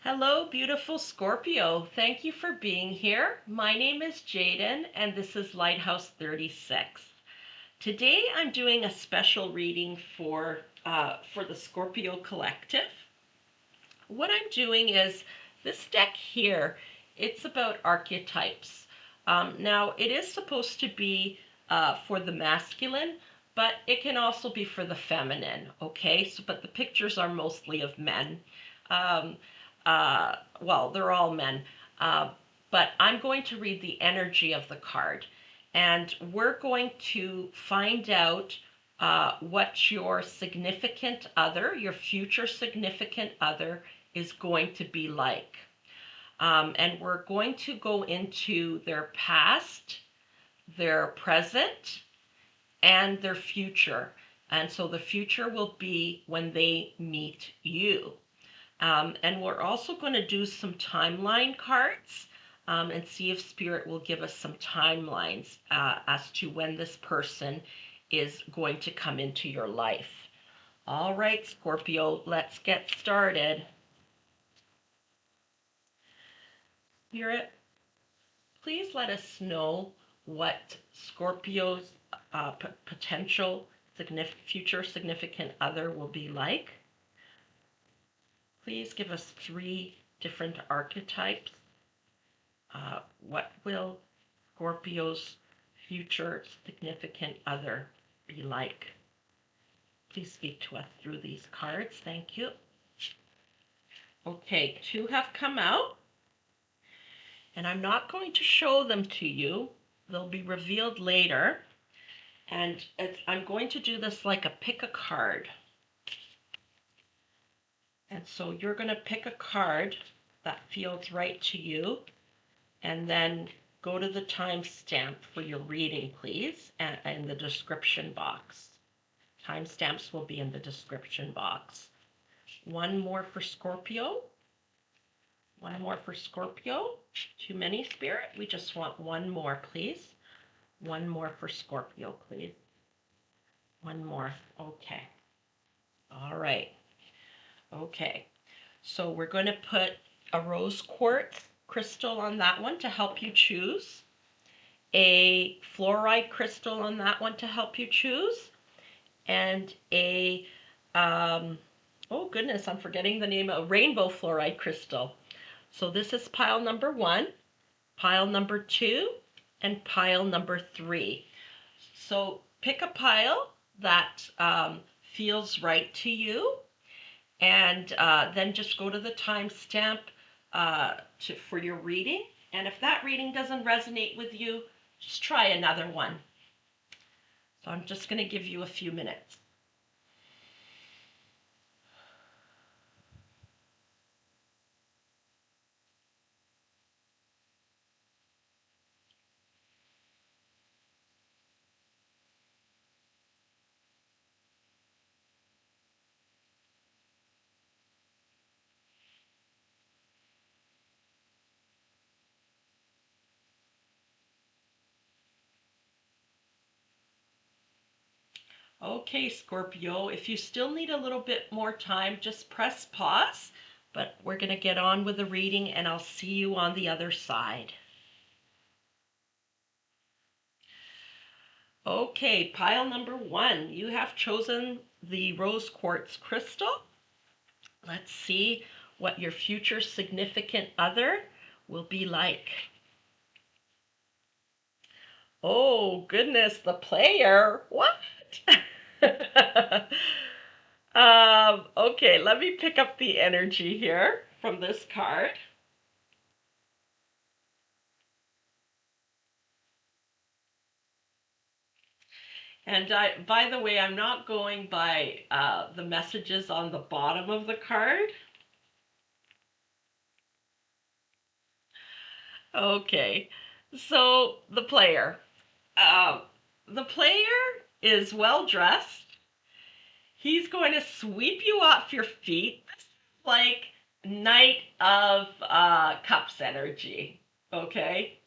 Hello, beautiful Scorpio. Thank you for being here. My name is Jaden, and this is Lighthouse 36. Today, I'm doing a special reading for the Scorpio Collective. What I'm doing is this deck here. It's about archetypes. Now, it is supposed to be for the masculine, but it can also be for the feminine. Okay, but the pictures are mostly of men. Um, well, they're all men, but I'm going to read the energy of the card, and we're going to find out what your significant other, your future significant other, is going to be like. And we're going to go into their past, their present, and their future. And so the future will be when they meet you. And we're also going to do some timeline cards and see if Spirit will give us some timelines as to when this person is going to come into your life. All right, Scorpio, let's get started. Spirit, please let us know what Scorpio's potential future significant other will be like. Please give us 3 different archetypes. What will Scorpio's future significant other be like? Please speak to us through these cards. Thank you. Okay, 2 have come out. And I'm not going to show them to you. They'll be revealed later. And I'm going to do this like a pick a card. And so you're going to pick a card that feels right to you. And then go to the timestamp for your reading, please, and in the description box. Timestamps will be in the description box. 1 more for Scorpio. 1 more for Scorpio. Too many, Spirit? We just want 1 more, please. 1 more for Scorpio, please. 1 more. Okay. All right. Okay. So we're going to put a rose quartz crystal on that one to help you choose. A fluorite crystal on that one to help you choose. And a, oh goodness, I'm forgetting the name, a rainbow fluorite crystal. So this is pile number 1, pile number 2, and pile number 3. So pick a pile that feels right to you, and then just go to the timestamp for your reading. And if that reading doesn't resonate with you, just try another one. So I'm just going to give you a few minutes. Okay, Scorpio, if you still need a little bit more time, just press pause, but we're going to get on with the reading and I'll see you on the other side. Okay, pile number 1, you have chosen the rose quartz crystal. Let's see what your future significant other will be like. Oh, goodness, the player. What? Okay, let me pick up the energy here from this card. And by the way, I'm not going by the messages on the bottom of the card. Okay, so the player. The player is well dressed. He's going to sweep you off your feet. This is like Knight of Cups energy, okay?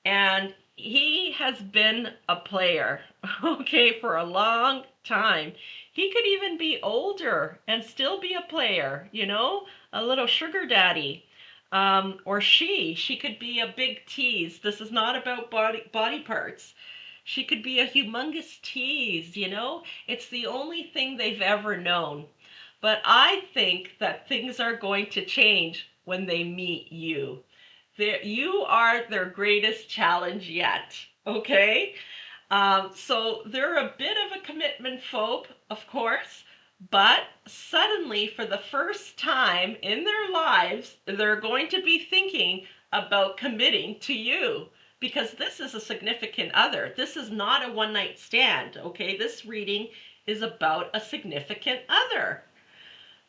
And he has been a player, okay, for a long time. He could even be older and still be a player, a little sugar daddy. Or she could be a big tease. This is not about body parts. She could be a humongous tease. It's the only thing they've ever known. But I think that things are going to change when they meet you. You are their greatest challenge yet, okay? So they're a bit of a commitment phobe, of course, but suddenly, for the first time in their lives, they're going to be thinking about committing to you because this is a significant other. This is not a one night stand, okay? This reading is about a significant other.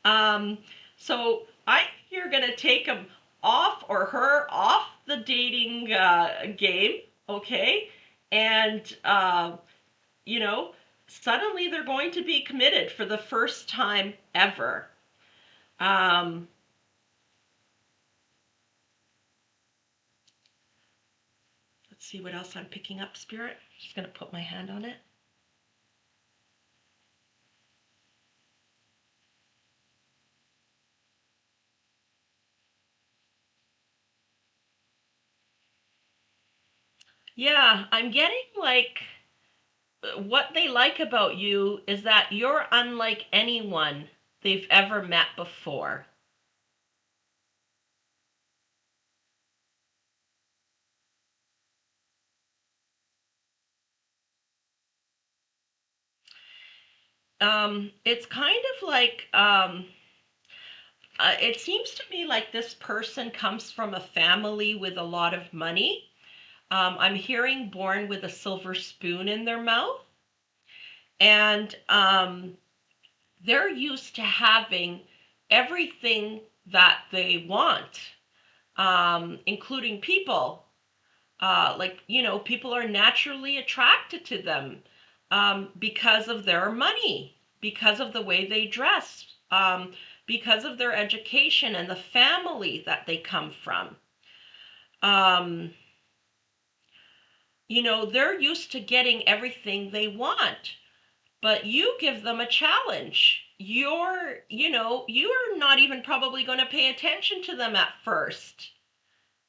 Um, so I think you're going to take him off or her off the dating game, okay? And, you know, suddenly they're going to be committed for the first time ever. Um, let's see what else I'm picking up, Spirit. Just going to put my hand on it. Yeah, I'm getting like what they like about you is that you're unlike anyone they've ever met before. It's kind of like it seems to me like this person comes from a family with a lot of money. I'm hearing born with a silver spoon in their mouth, and they're used to having everything that they want, including people. People are naturally attracted to them because of their money, because of the way they dress, because of their education and the family that they come from. Um, they're used to getting everything they want, but you give them a challenge. You're not even probably going to pay attention to them at first.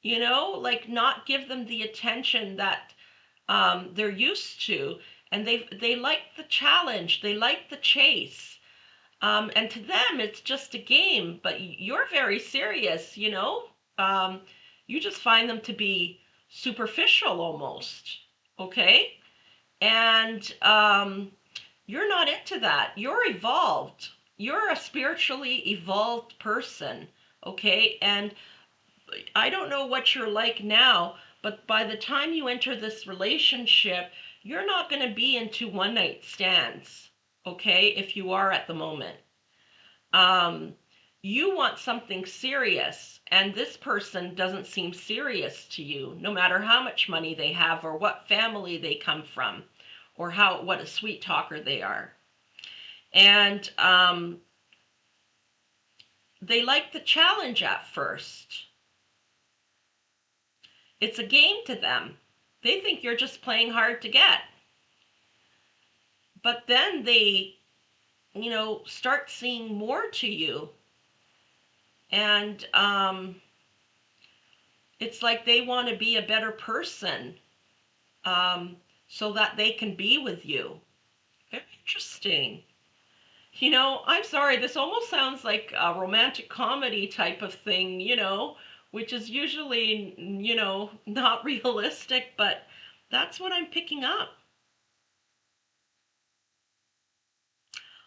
Like not give them the attention that they're used to, and they like the challenge, they like the chase, and to them it's just a game. But you're very serious. You just find them to be superficial almost, okay? And you're not into that. You're evolved. You're a spiritually evolved person, okay? And I don't know what you're like now, but by the time you enter this relationship, you're not going to be into one night stands, okay? If you are at the moment. Um, you want something serious, and this person doesn't seem serious to you, no matter how much money they have or what family they come from or what a sweet talker they are. And they like the challenge at first. It's a game to them. They think you're just playing hard to get. But then they, start seeing more to you. And it's like they want to be a better person so that they can be with you. Very interesting. I'm sorry, this almost sounds like a romantic comedy type of thing, which is usually, not realistic, but that's what I'm picking up.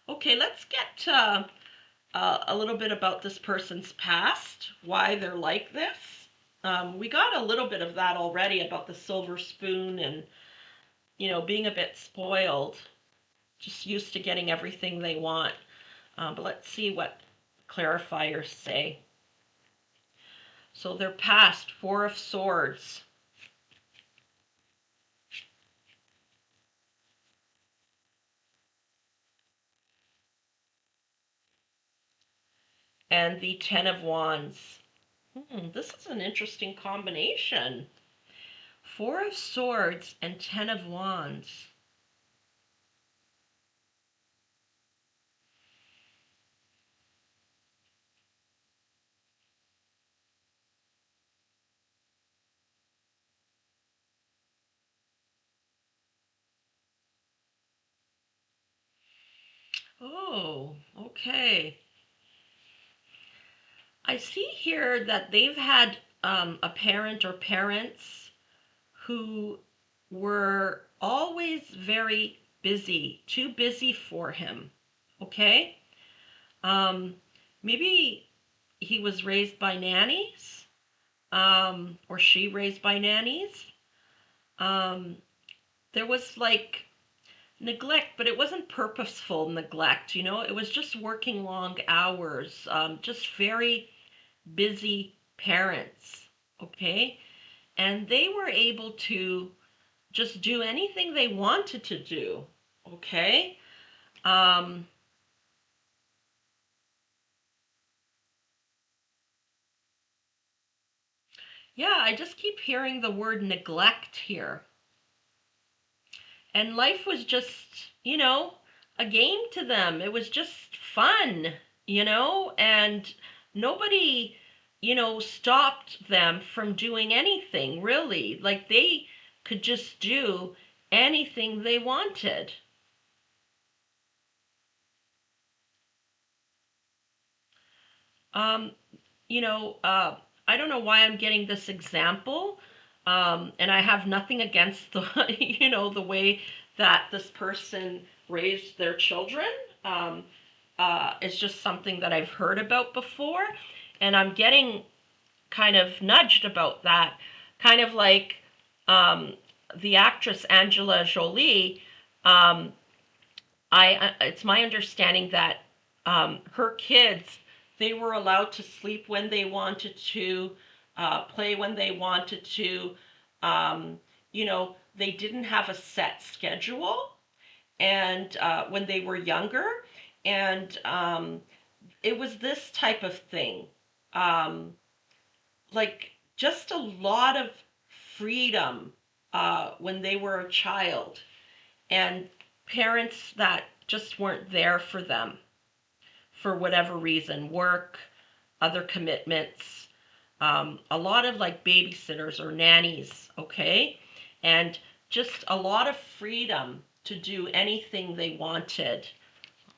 Okay, let's get a little bit about this person's past, why they're like this. We got a little bit of that already about the silver spoon and, being a bit spoiled, just used to getting everything they want. But let's see what clarifiers say. So their past, Four of Swords. And the Ten of Wands. This is an interesting combination. Four of Swords and Ten of Wands. Oh, okay. I see here that they've had a parent or parents who were always very busy, too busy for him. Okay? Um, Maybe he was raised by nannies, or she raised by nannies. Um, there was like neglect, but it wasn't purposeful neglect, you know, it was just working long hours, just very busy parents, okay? And they were able to just do anything they wanted to do, okay? Um, yeah, I just keep hearing the word neglect here. And life was just, you know, a game to them. It was just fun, you know, and nobody, you know, stopped them from doing anything really. Like they could just do anything they wanted. Um, you know, I don't know why I'm getting this example, and I have nothing against the, you know, the way that this person raised their children. Um, it's just something that I've heard about before, and I'm getting kind of nudged about that, kind of like um, the actress Angela Jolie. Um, it's my understanding that her kids, they were allowed to sleep when they wanted to, play when they wanted to. Um, you know, they didn't have a set schedule, and when they were younger, and it was this type of thing, um, like just a lot of freedom when they were a child, and parents that just weren't there for them for whatever reason, work, other commitments, a lot of like babysitters or nannies, okay? And just a lot of freedom to do anything they wanted.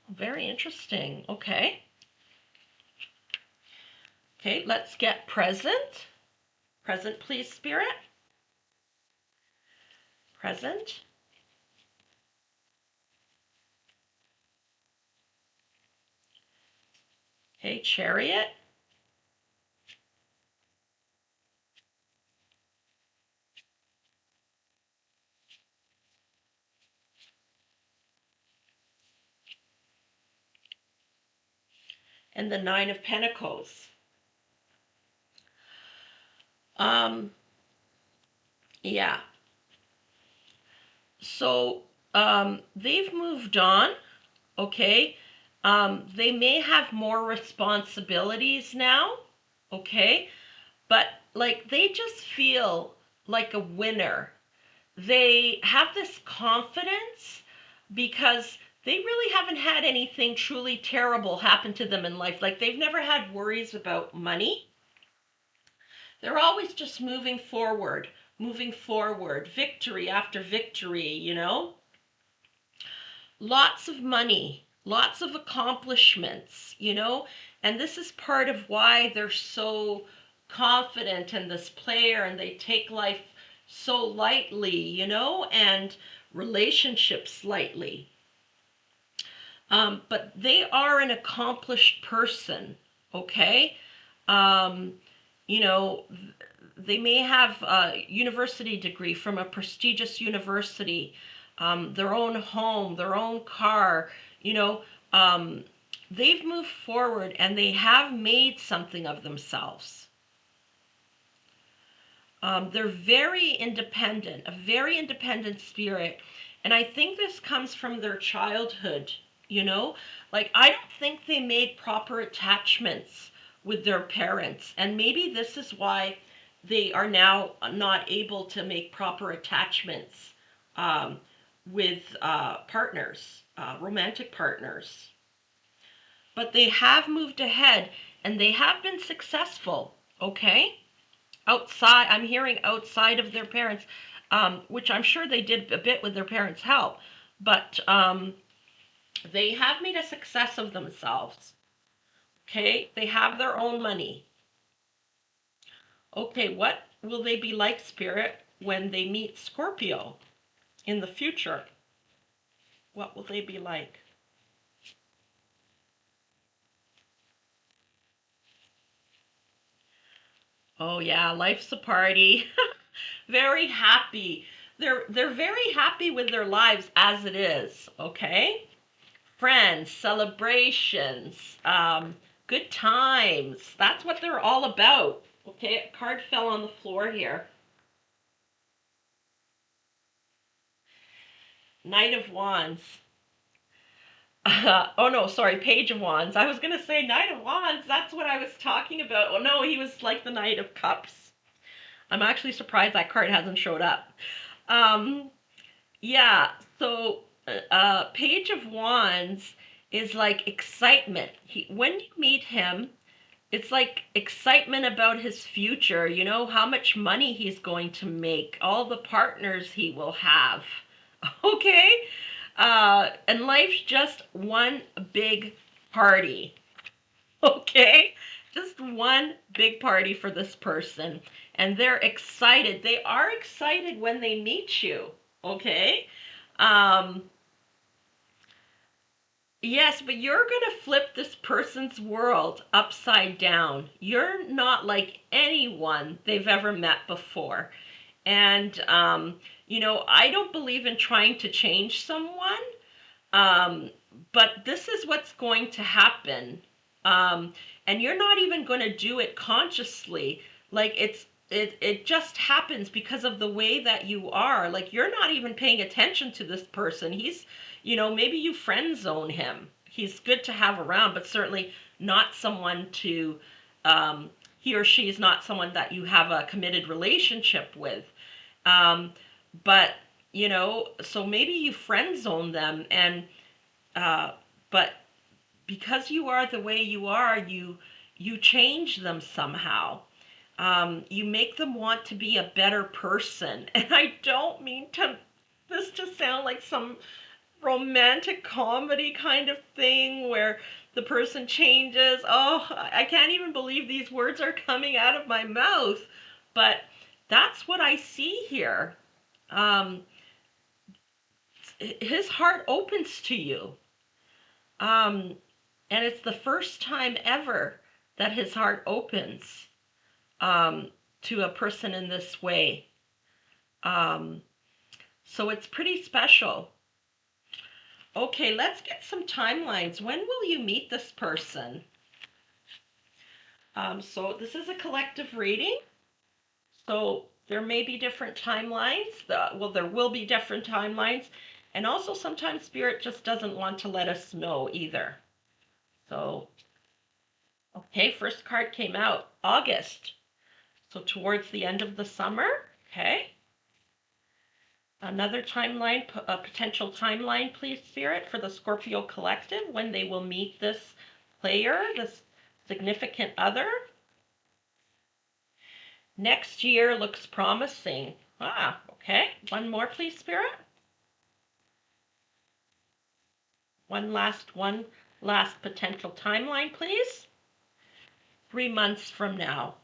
Very interesting. Okay. Okay, let's get present. Present, please, Spirit. Present. Okay, Chariot. And the Nine of Pentacles. Um, yeah. So they've moved on, okay? They may have more responsibilities now, okay? But like they just feel like a winner. They have this confidence because they really haven't had anything truly terrible happen to them in life. Like they've never had worries about money. They're always just moving forward, victory after victory, you know? Lots of money, lots of accomplishments, you know? And this is part of why they're so confident in this player and they take life so lightly, you know, and relationships lightly. But they are an accomplished person, okay? Um, you know, they may have a university degree from a prestigious university, their own home, their own car, you know, um, they've moved forward and they have made something of themselves. They're very independent, a very independent spirit. And I think this comes from their childhood, you know? Like, I don't think they made proper attachments with their parents. And maybe this is why they are now not able to make proper attachments um, with partners, romantic partners. But they have moved ahead and they have been successful, okay? Outside, I'm hearing outside of their parents, which I'm sure they did a bit with their parents' help, but They have made a success of themselves. Okay, they have their own money. Okay, what will they be like, Spirit, when they meet Scorpio in the future? What will they be like? Oh yeah, life's a party. Very happy. They're very happy with their lives as it is, okay? Friends, celebrations, good times. That's what they're all about. Okay, a card fell on the floor here. Knight of Wands. Oh no, sorry, Page of Wands. I was gonna say Knight of Wands. That's what I was talking about. Oh no, he was like the Knight of Cups. I'm actually surprised that card hasn't showed up. Um, yeah, so Page of Wands is like excitement. When you meet him, it's like excitement about his future, you know, how much money he's going to make, all the partners he will have. Okay? And life's just one big party. Okay? Just one big party for this person. And they're excited. They are excited when they meet you. Okay? Um, yes, but you're going to flip this person's world upside down. You're not like anyone they've ever met before. And, you know, I don't believe in trying to change someone. Um, but this is what's going to happen. Um, and you're not even going to do it consciously. Like it just happens because of the way that you are. Like you're not even paying attention to this person. He's, you know, maybe you friend zone him. He's good to have around, but certainly not someone to, he or she is not someone that you have a committed relationship with. Um, but you know, so maybe you friend zone them, and uh, but because you are the way you are, you change them somehow. You make them want to be a better person, and I don't mean to this to sound like some romantic comedy kind of thing where the person changes. Oh, I can't even believe these words are coming out of my mouth, but that's what I see here. Um, his heart opens to you. Um, and it's the first time ever that his heart opens to a person in this way. Um, so it's pretty special. Okay, let's get some timelines. When will you meet this person? So this is a collective reading. So there may be different timelines. Well, there will be different timelines. And also sometimes Spirit just doesn't want to let us know either. So, okay, first card came out, August. So towards the end of the summer, okay. Another timeline, a potential timeline, please, Spirit, for the Scorpio Collective when they will meet this player, this significant other. Next year looks promising. Ah, okay. One more, please, Spirit. One last potential timeline, please. 3 months from now.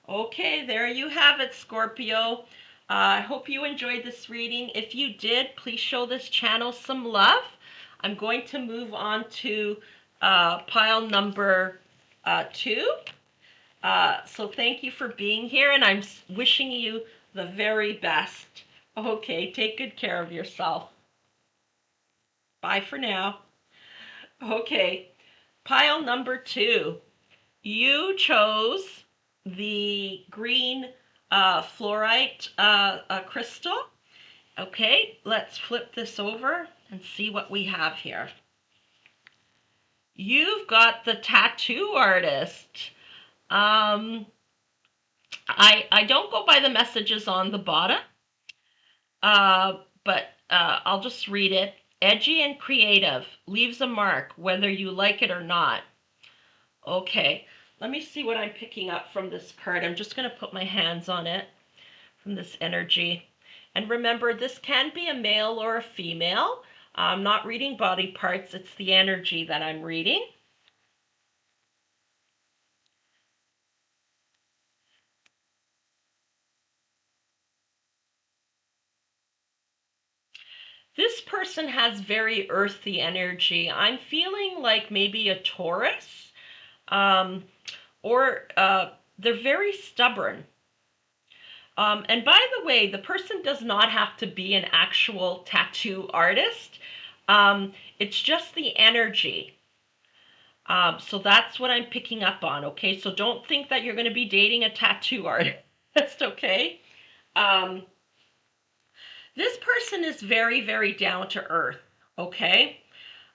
Okay, there you have it, Scorpio. I hope you enjoyed this reading. If you did, please show this channel some love. I'm going to move on to pile number 2. So thank you for being here, and I'm wishing you the very best. Okay, take good care of yourself. Bye for now. Okay, pile number 2. You chose the green fluorite crystal. Okay, let's flip this over and see what we have here. You've got the tattoo artist. I don't go by the messages on the bottom, but I'll just read it. Edgy and creative, leaves a mark whether you like it or not. Okay, let me see what I'm picking up from this card. I'm just going to put my hands on it from this energy. And remember, this can be a male or a female. I'm not reading body parts, it's the energy that I'm reading. This person has very earthy energy. I'm feeling like maybe a Taurus, um, or they're very stubborn. And by the way, the person does not have to be an actual tattoo artist. It's just the energy. So that's what I'm picking up on, okay? So don't think that you're going to be dating a tattoo artist, okay? Um, this person is very, very down to earth, okay?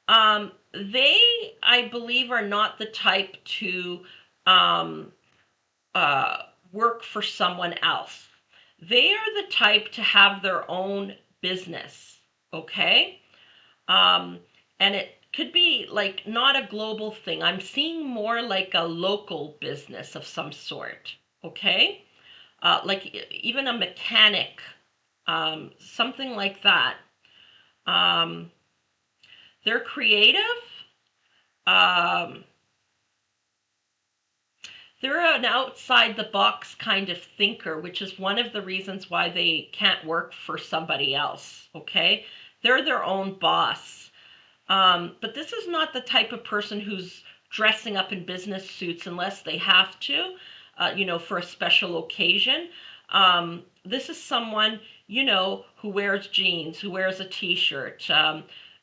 They, I believe, are not the type to um, uh, work for someone else. They are the type to have their own business, okay? Um, and it could be like not a global thing. I'm seeing more like a local business of some sort, okay? Like even a mechanic, something like that. Um, they're creative. Um, they're an outside the box kind of thinker, which is one of the reasons why they can't work for somebody else, okay? They're their own boss. But this is not the type of person who's dressing up in business suits unless they have to, for a special occasion. This is someone, who wears jeans, who wears a t-shirt.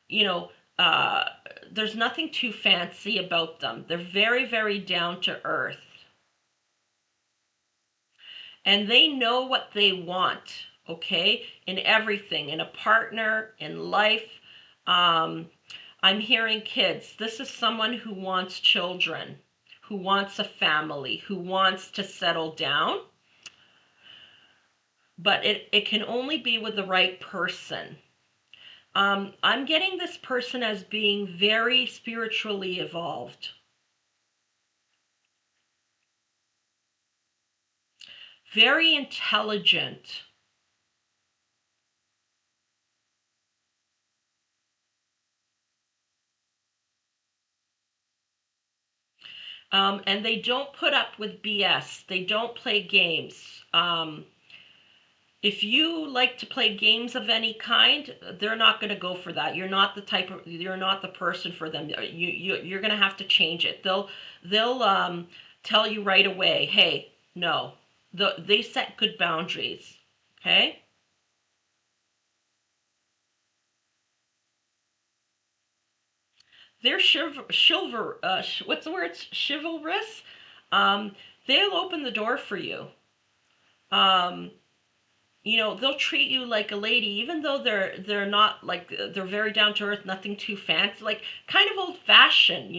You know, uh, there's nothing too fancy about them. They're very, very down to earth. And they know what they want, okay, in everything, in a partner, in life. Um, I'm hearing kids. This is someone who wants children, who wants a family, who wants to settle down, but it can only be with the right person. I'm getting this person as being very spiritually evolved, very intelligent. And they don't put up with BS. They don't play games. If you like to play games of any kind, they're not going to go for that. You're not the person for them. You're going to have to change it. They'll tell you right away, hey, no. They set good boundaries. Okay? They're what's the word? Chivalrous. Um, they'll open the door for you. Um, they'll treat you like a lady, even though they're not like they're very down to earth, nothing too fancy, like kind of old fashioned,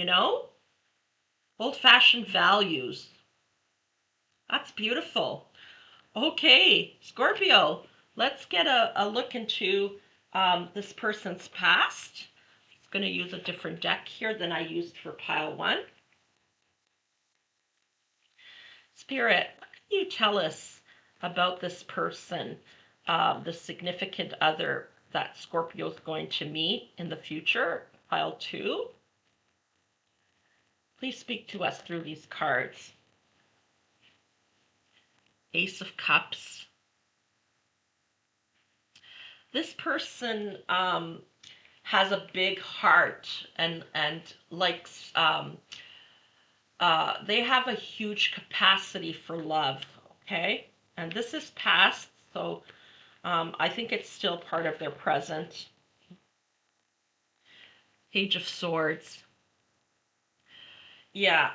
old fashioned values. That's beautiful. Okay, Scorpio, let's get a look into this person's past. I'm going to use a different deck here than I used for pile one. Spirit, what can you tell us about this person, the significant other that Scorpio is going to meet in the future? Pile two. Please speak to us through these cards. Ace of Cups. This person has a big heart and likes. They have a huge capacity for love. Okay, and this is past, so I think it's still part of their present. Page of Swords. Yeah,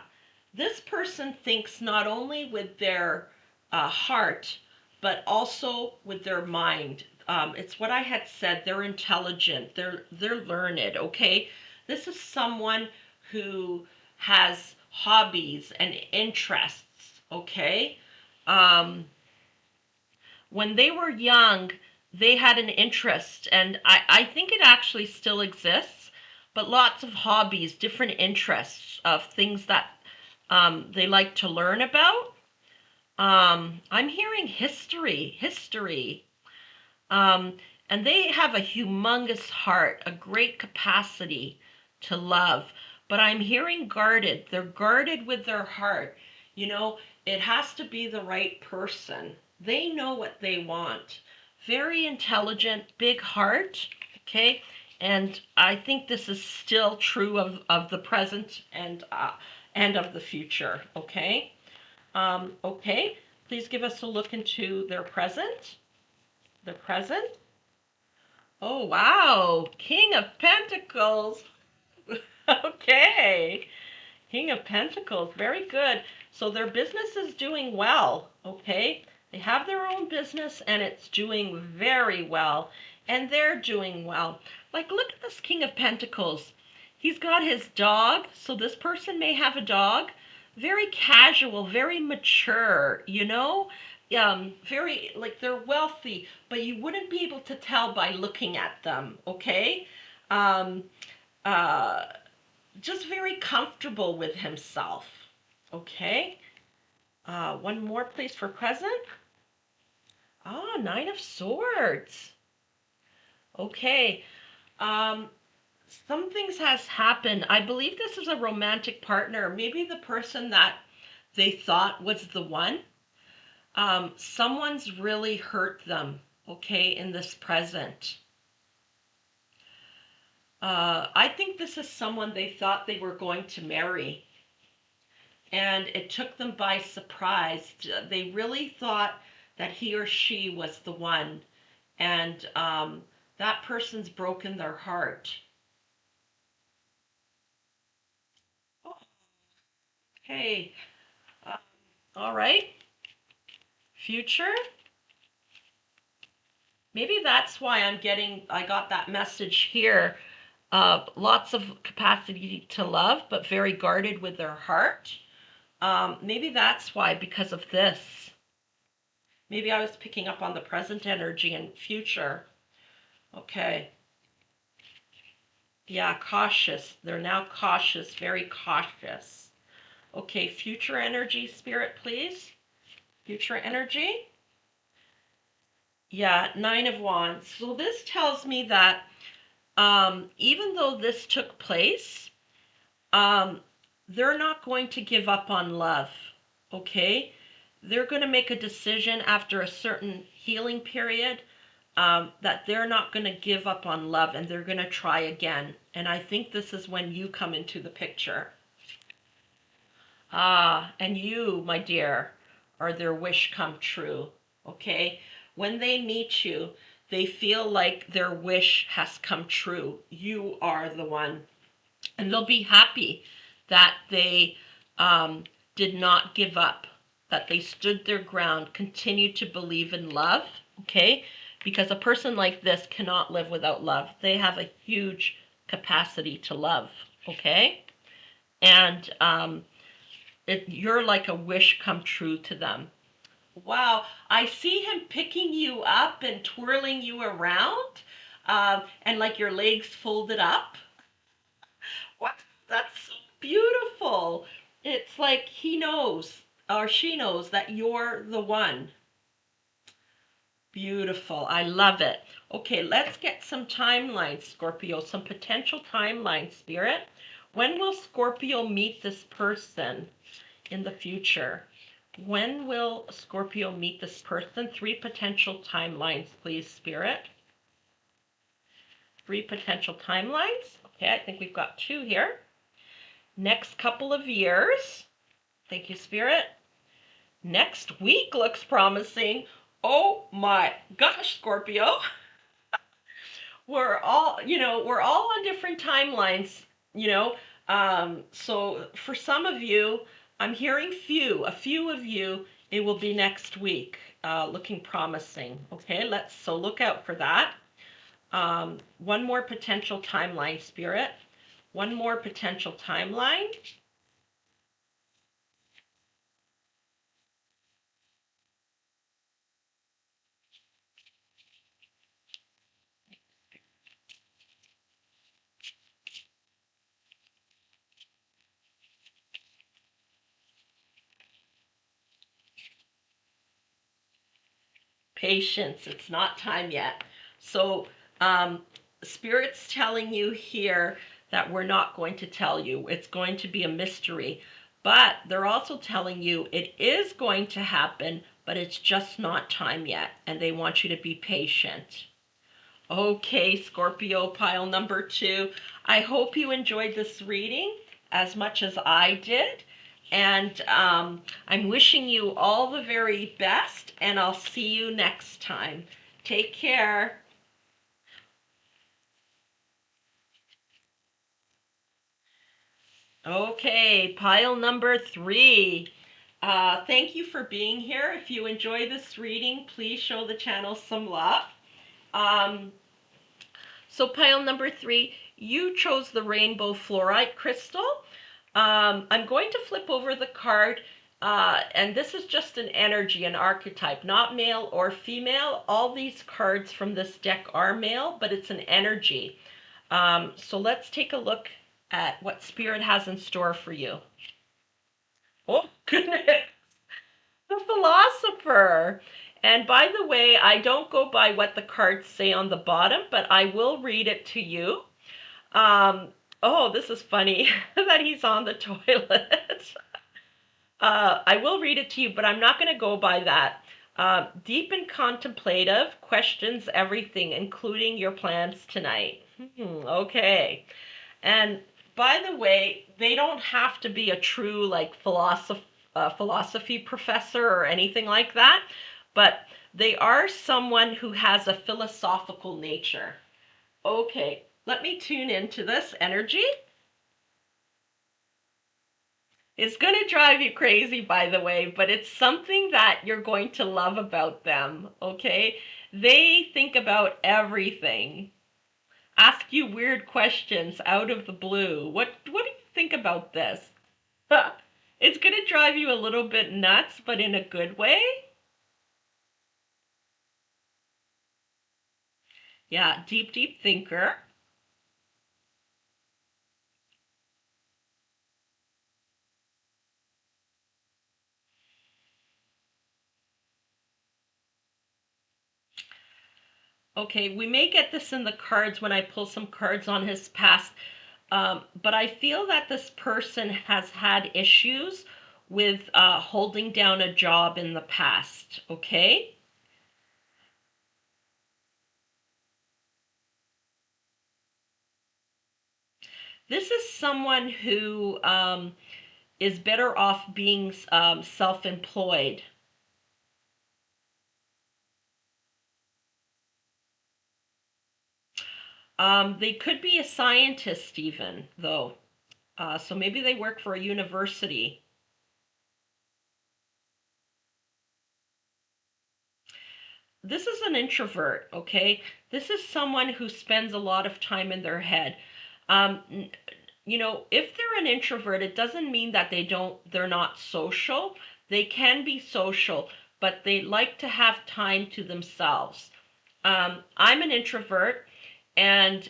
this person thinks not only with their heart, but also with their mind. It's what I had said. They're intelligent. They're learned. Okay, this is someone who has hobbies and interests. Okay, um, when they were young, they had an interest, and I think it actually still exists, but lots of hobbies, different interests of things that they like to learn about. I'm hearing history. Um, And they have a humongous heart, a great capacity to love. But I'm hearing guarded. They're guarded with their heart. You know, it has to be the right person. They know what they want. Very intelligent, big heart. Okay. And I think this is still true of the present and of the future. Okay. Okay. Please give us a look into their present. The present. Oh, wow. King of Pentacles. Okay. King of Pentacles. Very good. So their business is doing well. Okay. They have their own business and it's doing very well. And they're doing well. Like, look at this King of Pentacles. He's got his dog. So this person may have a dog. Very casual, very mature, you know? Very, like, they're wealthy, but you wouldn't be able to tell by looking at them, okay? Um, uh, just very comfortable with himself, okay? One more, please, for present. Ah, Nine of Swords. Okay. Um, some things has happened. I believe this is a romantic partner. Maybe the person that they thought was the one. Someone's really hurt them, okay, in this present. I think this is someone they thought they were going to marry, and it took them by surprise. They really thought that he or she was the one, and that person's broken their heart. Okay, uh, all right, future. Maybe that's why I got that message here. Lots of capacity to love, but very guarded with their heart. Maybe that's why, because of this. Maybe I was picking up on the present energy and future. Okay. Yeah, cautious. They're now cautious, very cautious. Okay, future energy, Spirit, please. Future energy. Yeah, Nine of Wands. So this tells me that even though this took place, they're not going to give up on love, okay? They're going to make a decision after a certain healing period that they're not going to give up on love and they're going to try again. And I think this is when you come into the picture. Ah, and you, my dear, are their wish come true, okay? When they meet you, they feel like their wish has come true. You are the one. And they'll be happy that they did not give up, that they stood their ground, continued to believe in love, okay? Because a person like this cannot live without love. They have a huge capacity to love, okay? And you're like a wish come true to them. Wow, I see him picking you up and twirling you around, and like your legs folded up. What? That's so beautiful. It's like he knows or she knows that you're the one. Beautiful. I love it. Okay, let's get some timelines, Scorpio, some potential timelines, Spirit. When will Scorpio meet this person in the future? When will Scorpio meet this person? 3 potential timelines, please, Spirit. 3 potential timelines. Okay, I think we've got 2 here. Next couple of years. Thank you, Spirit. Next week looks promising. Oh my gosh, Scorpio. We're all on different timelines, you know. So for some of you, I'm hearing a few of you, it will be next week, looking promising. Okay, so look out for that. One more potential timeline, Spirit. One more potential timeline. Patience, it's not time yet. So Spirit's telling you here that we're not going to tell you. It's going to be a mystery. But they're also telling you it is going to happen, but it's just not time yet. And they want you to be patient. Okay, Scorpio, pile number 2. I hope you enjoyed this reading as much as I did. And I'm wishing you all the very best, and I'll see you next time. Take care. Okay, pile number 3. Thank you for being here. If you enjoy this reading, please show the channel some love. So pile number 3, you chose the rainbow fluorite crystal. I'm going to flip over the card, and this is just an energy, an archetype, not male or female. All these cards from this deck are male, but it's an energy. So let's take a look at what Spirit has in store for you. Oh, goodness. The Philosopher. And by the way, I don't go by what the cards say on the bottom, but I will read it to you. Oh, this is funny that he's on the toilet. I will read it to you, but I'm not going to go by that. Deep and contemplative, questions everything, including your plans tonight. Okay. And by the way, they don't have to be a true like philosophy professor or anything like that, but they are someone who has a philosophical nature. Okay, let me tune into this energy. It's going to drive you crazy, by the way, but it's something that you're going to love about them, okay? They think about everything. Ask you weird questions out of the blue. What do you think about this? It's going to drive you a little bit nuts, but in a good way. Yeah, deep, deep thinker. Okay, we may get this in the cards when I pull some cards on his past, but I feel that this person has had issues with holding down a job in the past, okay? This is someone who is better off being self-employed. They could be a scientist even, though. So maybe they work for a university. This is an introvert, okay? This is someone who spends a lot of time in their head. Um, if they're an introvert, it doesn't mean that they're not social. They can be social, but they like to have time to themselves. I'm an introvert, and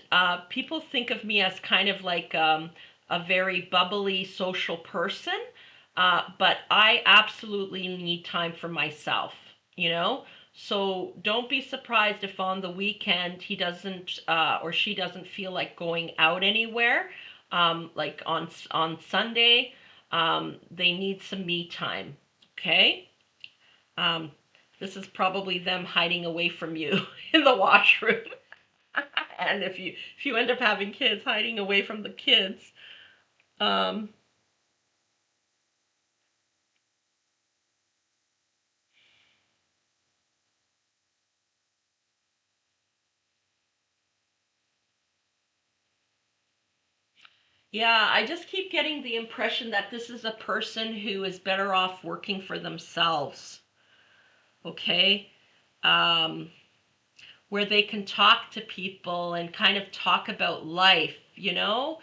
people think of me as kind of like a very bubbly social person, but I absolutely need time for myself, you know? So don't be surprised if on the weekend he doesn't or she doesn't feel like going out anywhere. Like on Sunday, they need some me time. Okay. Um, this is probably them hiding away from you in the washroom. And if you end up having kids, hiding away from the kids. Um, yeah, I just keep getting the impression that this is a person who is better off working for themselves. Okay. Um, where they can talk to people and kind of talk about life, you know?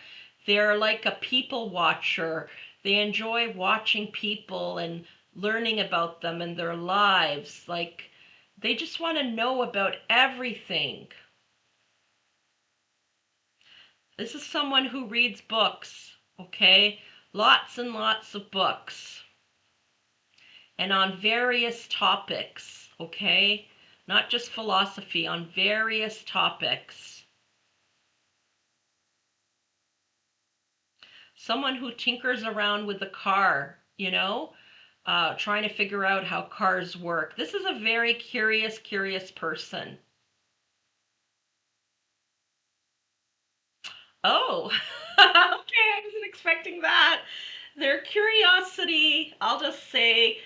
They're like a people watcher. They enjoy watching people and learning about them and their lives. Like, they just want to know about everything. This is someone who reads books, okay? Lots and lots of books. And on various topics, okay? not just philosophy, on various topics. Someone who tinkers around with the car, you know, trying to figure out how cars work. This is a very curious person. Oh, okay, I wasn't expecting that. Their curiosity, I'll just say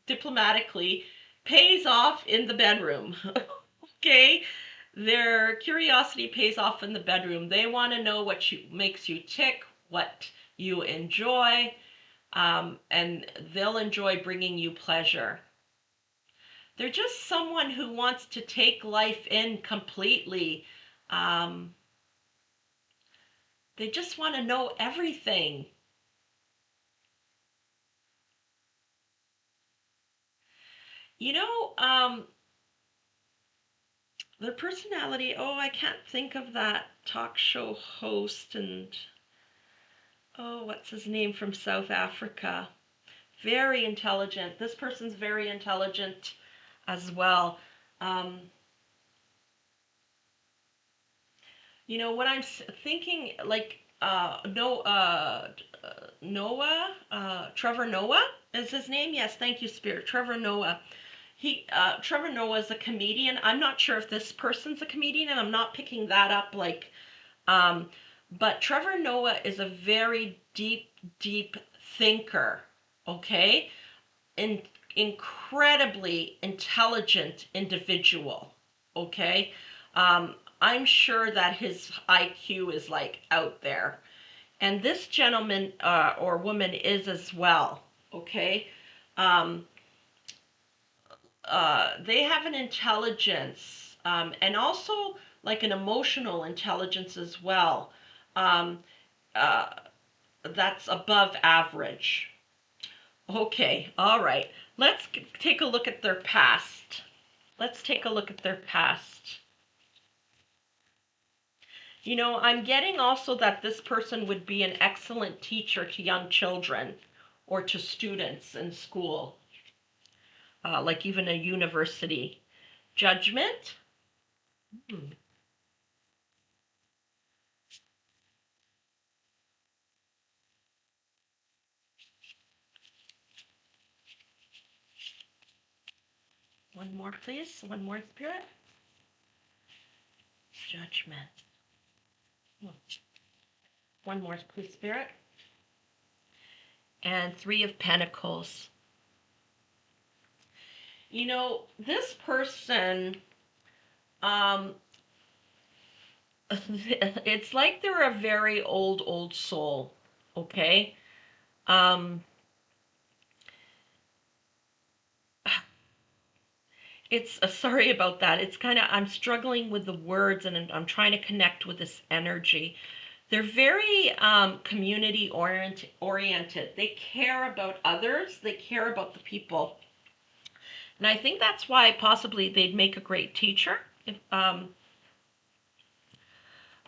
diplomatically, pays off in the bedroom. Okay, their curiosity pays off in the bedroom. They want to know what makes you tick, what you enjoy, and they'll enjoy bringing you pleasure. They're just someone who wants to take life in completely. Um, they just want to know everything. You know, their personality, oh, I can't think of that talk show host and, oh, what's his name from South Africa? Very intelligent. This person's very intelligent as well. Um, you know what I'm thinking, like no Noah, Trevor Noah is his name. Yes, thank you, Spirit. Trevor Noah. Trevor Noah is a comedian. I'm not sure if this person's a comedian, and I'm not picking that up. Um, but Trevor Noah is a very deep thinker. Okay, in incredibly intelligent individual. Okay, I'm sure that his IQ is like out there, and this gentleman or woman is as well. Okay, um, they have an intelligence and also like an emotional intelligence as well. Um, uh, that's above average. Okay, all right. Let's take a look at their past. Let's take a look at their past. You know, I'm getting also that this person would be an excellent teacher to young children or to students in school, like even a university. Judgment. Hmm. One more, please. One more, Spirit. Judgment. Hmm. One more, please, Spirit. And Three of Pentacles. You know, this person, um, it's like they're a very old soul, okay? Um, it's sorry about that. It's kind of, I'm struggling with the words and I'm trying to connect with this energy. They're very community oriented. They care about others. They care about the people. And I think that's why possibly they'd make a great teacher. If, I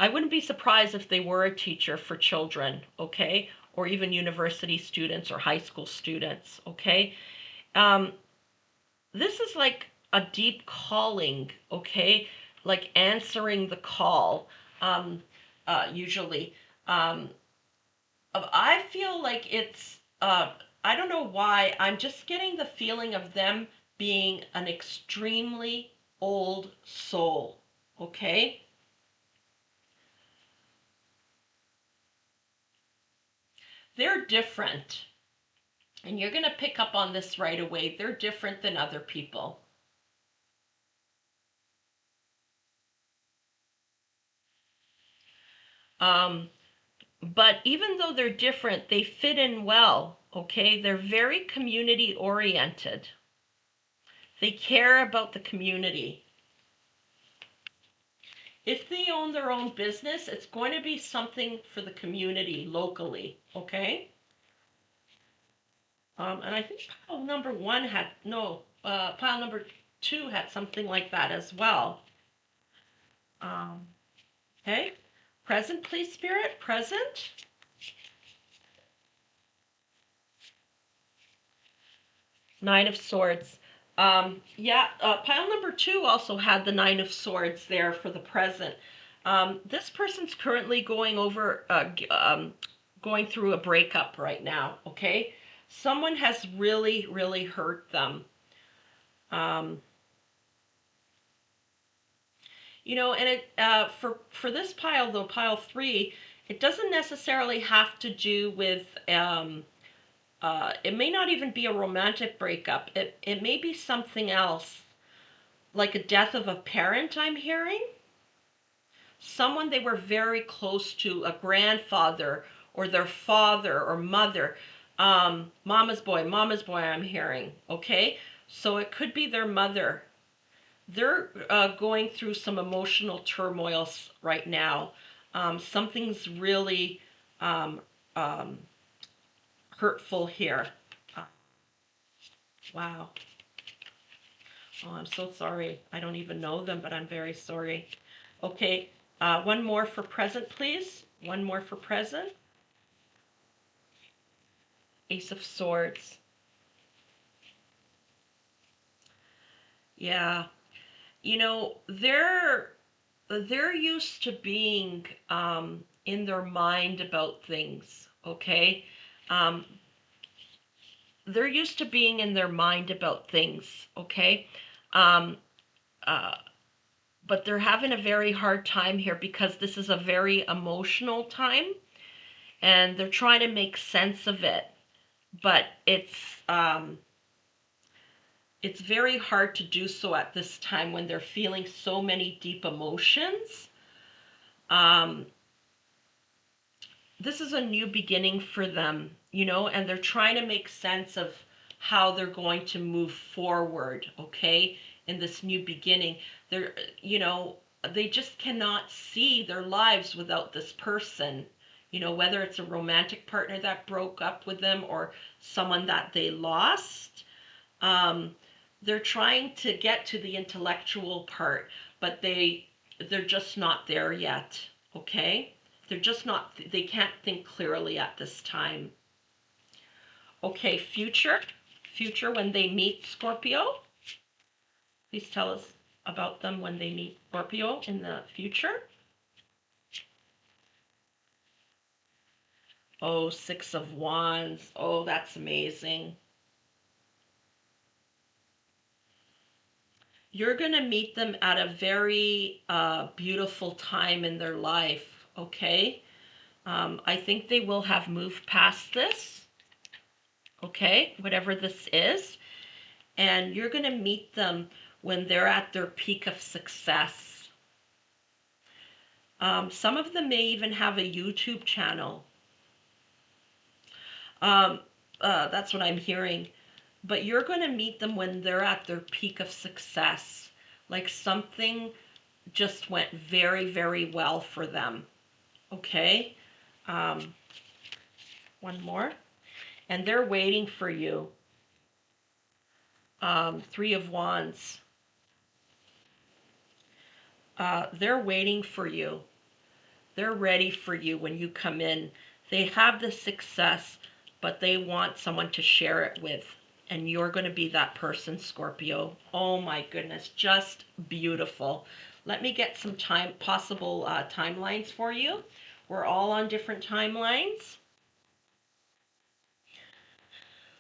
wouldn't be surprised if they were a teacher for children, okay? Or even university students or high school students, okay? Um, this is like a deep calling, okay? Like answering the call, usually. Um, I feel like I don't know why, I'm just getting the feeling of them being an extremely old soul, okay? They're different. And you're going to pick up on this right away. They're different than other people. Um, but even though they're different, they fit in well, okay? They're very community oriented. They care about the community. If they own their own business, it's going to be something for the community locally, okay? And I think pile number one had, no, pile number two had something like that as well. Um, okay? Present, please, Spirit. Present. Nine of Swords. Yeah, pile number 2 also had the Nine of Swords there for the present. This person's currently going through a breakup right now, okay? Someone has really, really hurt them. Um, and for this pile though, pile 3, it doesn't necessarily have to do with it may not even be a romantic breakup. It may be something else, like a death of a parent, I'm hearing. Someone they were very close to, a grandfather or their father or mother. Mama's boy, I'm hearing. Okay? So it could be their mother. They're going through some emotional turmoil right now. Something's really um, um, hurtful here. Uh, wow. Oh, I'm so sorry. I don't even know them, but I'm very sorry. Okay, one more for present, please. One more for present. Ace of Swords. Yeah, they're used to being in their mind about things. Okay, um, they're used to being in their mind about things. Okay, um, uh, but they're having a very hard time here because this is a very emotional time, and they're trying to make sense of it. But it's very hard to do so at this time when they're feeling so many deep emotions. Um, this is a new beginning for them, and they're trying to make sense of how they're going to move forward, okay, in this new beginning. They're, they just cannot see their lives without this person, whether it's a romantic partner that broke up with them or someone that they lost. Um, they're trying to get to the intellectual part, but they're just not there yet, okay? They're just not, they can't think clearly at this time. Okay, future when they meet Scorpio. Please tell us about them when they meet Scorpio in the future. Oh, Six of Wands. Oh, that's amazing. You're going to meet them at a very beautiful time in their life, okay? I think they will have moved past this, okay, whatever this is. And you're going to meet them when they're at their peak of success. Some of them may even have a YouTube channel. Um, that's what I'm hearing. But you're going to meet them when they're at their peak of success. Like something just went very, very well for them. Okay? Um, one more. And they're waiting for you. Three of Wands. They're waiting for you. They're ready for you when you come in. They have the success, but they want someone to share it with. And you're going to be that person, Scorpio. Oh my goodness, just beautiful. Let me get some possible timelines for you. We're all on different timelines.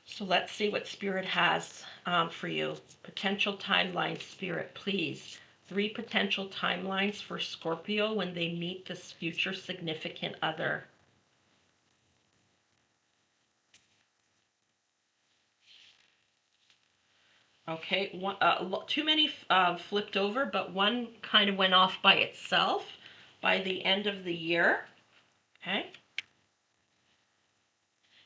So let's see what Spirit has for you. Potential timelines, Spirit, please. 3 potential timelines for Scorpio when they meet this future significant other. Okay, too many flipped over, but one kind of went off by itself by the end of the year. Okay.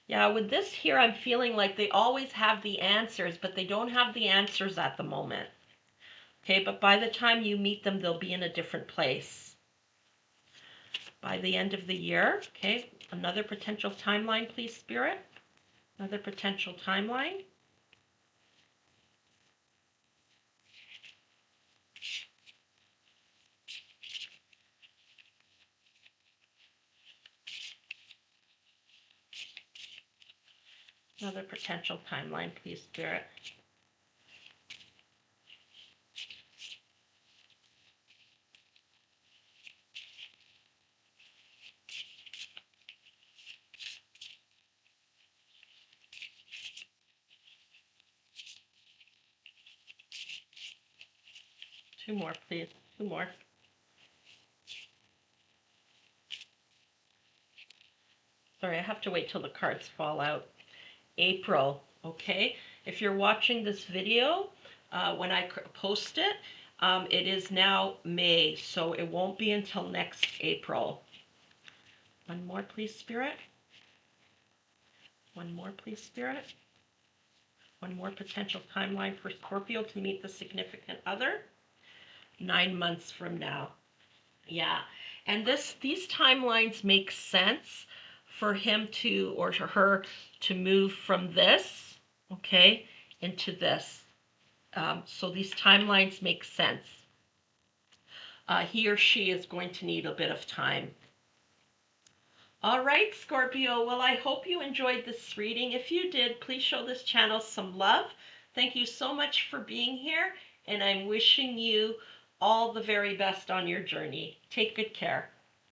Yeah, with this here, I'm feeling like they always have the answers, but they don't have the answers at the moment. Okay, but by the time you meet them, they'll be in a different place. By the end of the year, okay, another potential timeline, please, Spirit. Another potential timeline. Another potential timeline, please, Spirit. Two more, please. Two more. Sorry, I have to wait till the cards fall out. April, okay? If you're watching this video, when I post it, it is now May, so it won't be until next April. One more, please, Spirit. One more, please, Spirit. One more potential timeline for Scorpio to meet the significant other. 9 months from now. Yeah, and these timelines make sense for him to, or to her, to move from this, okay, into this. So these timelines make sense. He or she is going to need a bit of time. All right, Scorpio. Well, I hope you enjoyed this reading. If you did, please show this channel some love. Thank you so much for being here, and I'm wishing you all the very best on your journey. Take good care.